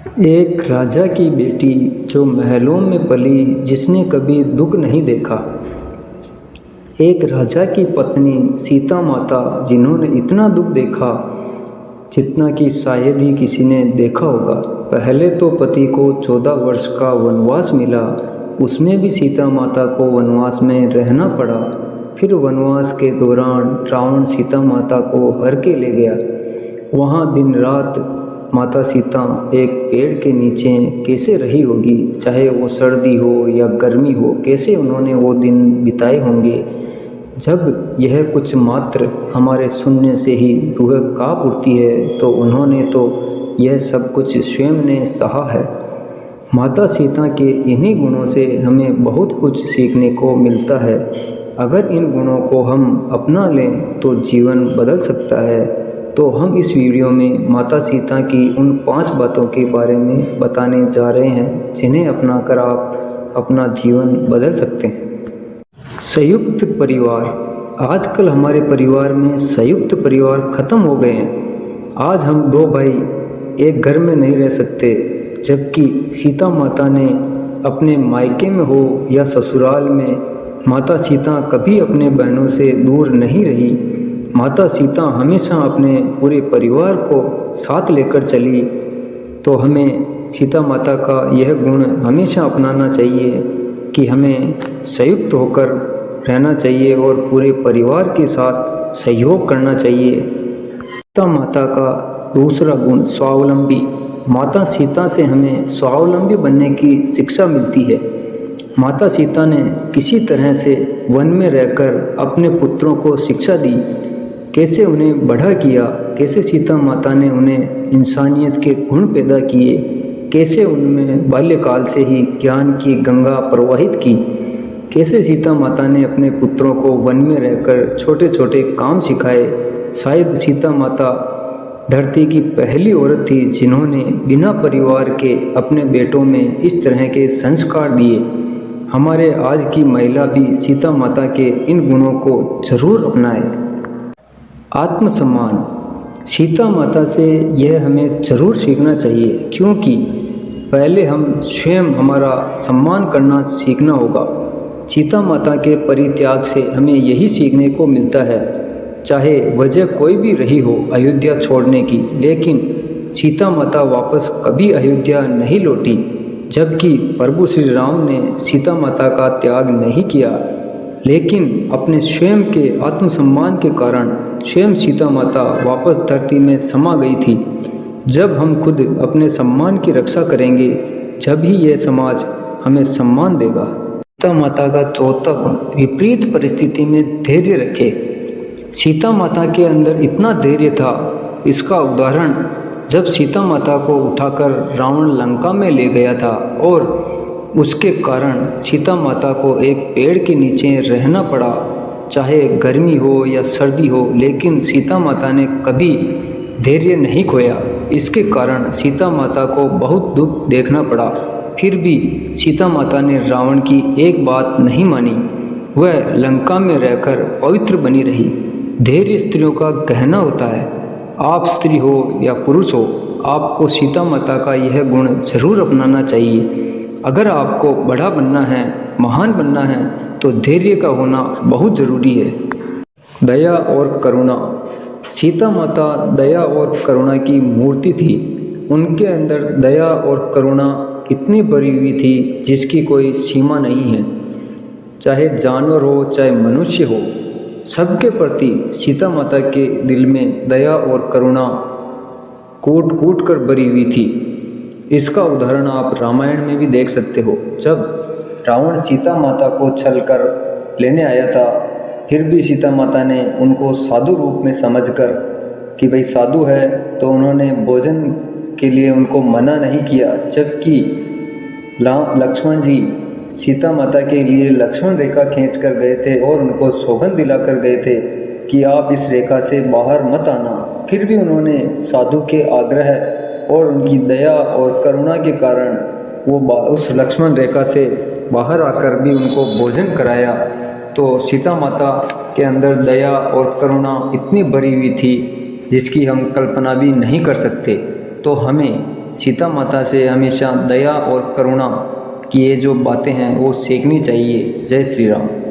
एक राजा की बेटी जो महलों में पली, जिसने कभी दुख नहीं देखा। एक राजा की पत्नी सीता माता, जिन्होंने इतना दुख देखा जितना कि शायद ही किसी ने देखा होगा। पहले तो पति को 14 वर्ष का वनवास मिला, उसमें भी सीता माता को वनवास में रहना पड़ा। फिर वनवास के दौरान रावण सीता माता को हर के ले गया। वहाँ दिन रात माता सीता एक पेड़ के नीचे कैसे रही होगी, चाहे वो सर्दी हो या गर्मी हो, कैसे उन्होंने वो दिन बिताए होंगे। जब यह कुछ मात्र हमारे सुनने से ही रूह कांप उठती है, तो उन्होंने तो यह सब कुछ स्वयं ने सहा है। माता सीता के इन्हीं गुणों से हमें बहुत कुछ सीखने को मिलता है। अगर इन गुणों को हम अपना लें तो जीवन बदल सकता है। तो हम इस वीडियो में माता सीता की उन 5 बातों के बारे में बताने जा रहे हैं, जिन्हें अपनाकर आप अपना जीवन बदल सकते हैं। संयुक्त परिवार। आजकल हमारे परिवार में संयुक्त परिवार ख़त्म हो गए हैं। आज हम 2 भाई एक घर में नहीं रह सकते, जबकि सीता माता ने अपने मायके में हो या ससुराल में, माता सीता कभी अपने बहनों से दूर नहीं रही। माता सीता हमेशा अपने पूरे परिवार को साथ लेकर चली। तो हमें सीता माता का यह गुण हमेशा अपनाना चाहिए कि हमें संयुक्त होकर रहना चाहिए और पूरे परिवार के साथ सहयोग करना चाहिए। सीता माता का दूसरा गुण स्वावलंबी। माता सीता से हमें स्वावलंबी बनने की शिक्षा मिलती है। माता सीता ने किसी तरह से वन में रहकर अपने पुत्रों को शिक्षा दी, कैसे उन्हें बड़ा किया, कैसे सीता माता ने उन्हें इंसानियत के गुण पैदा किए, कैसे उनमें बाल्यकाल से ही ज्ञान की गंगा प्रवाहित की, कैसे सीता माता ने अपने पुत्रों को वन में रहकर छोटे छोटे काम सिखाए। शायद सीता माता धरती की पहली औरत थी जिन्होंने बिना परिवार के अपने बेटों में इस तरह के संस्कार दिए। हमारे आज की महिला भी सीता माता के इन गुणों को जरूर अपनाए। आत्मसम्मान। सीता माता से यह हमें ज़रूर सीखना चाहिए, क्योंकि पहले हम स्वयं हमारा सम्मान करना सीखना होगा। सीता माता के परित्याग से हमें यही सीखने को मिलता है। चाहे वजह कोई भी रही हो अयोध्या छोड़ने की, लेकिन सीता माता वापस कभी अयोध्या नहीं लौटी। जबकि प्रभु श्री राम ने सीता माता का त्याग नहीं किया, लेकिन अपने स्वयं के आत्मसम्मान के कारण स्वयं सीता माता वापस धरती में समा गई थी। जब हम खुद अपने सम्मान की रक्षा करेंगे, जब ही यह समाज हमें सम्मान देगा। सीता माता का चौथा गुण विपरीत परिस्थिति में धैर्य रखे। सीता माता के अंदर इतना धैर्य था, इसका उदाहरण जब सीता माता को उठाकर रावण लंका में ले गया था और उसके कारण सीता माता को एक पेड़ के नीचे रहना पड़ा, चाहे गर्मी हो या सर्दी हो, लेकिन सीता माता ने कभी धैर्य नहीं खोया। इसके कारण सीता माता को बहुत दुख देखना पड़ा, फिर भी सीता माता ने रावण की एक बात नहीं मानी, वह लंका में रहकर पवित्र बनी रही। धैर्य स्त्रियों का गहना होता है। आप स्त्री हो या पुरुष हो, आपको सीता माता का यह गुण जरूर अपनाना चाहिए। अगर आपको बड़ा बनना है, महान बनना है, तो धैर्य का होना बहुत ज़रूरी है। दया और करुणा। सीता माता दया और करुणा की मूर्ति थी। उनके अंदर दया और करुणा इतनी भरी हुई थी जिसकी कोई सीमा नहीं है। चाहे जानवर हो, चाहे मनुष्य हो, सबके प्रति सीता माता के दिल में दया और करुणा कूट कूट कर भरी हुई थी। इसका उदाहरण आप रामायण में भी देख सकते हो। जब रावण सीता माता को छल कर लेने आया था, फिर भी सीता माता ने उनको साधु रूप में समझकर कि भाई साधु है, तो उन्होंने भोजन के लिए उनको मना नहीं किया। जबकि लक्ष्मण जी सीता माता के लिए लक्ष्मण रेखा खींच कर गए थे और उनको सौगंध दिलाकर गए थे कि आप इस रेखा से बाहर मत आना। फिर भी उन्होंने साधु के आग्रह और उनकी दया और करुणा के कारण वो उस लक्ष्मण रेखा से बाहर आकर भी उनको भोजन कराया। तो सीता माता के अंदर दया और करुणा इतनी भरी हुई थी जिसकी हम कल्पना भी नहीं कर सकते। तो हमें सीता माता से हमेशा दया और करुणा की ये जो बातें हैं वो सीखनी चाहिए। जय श्री राम।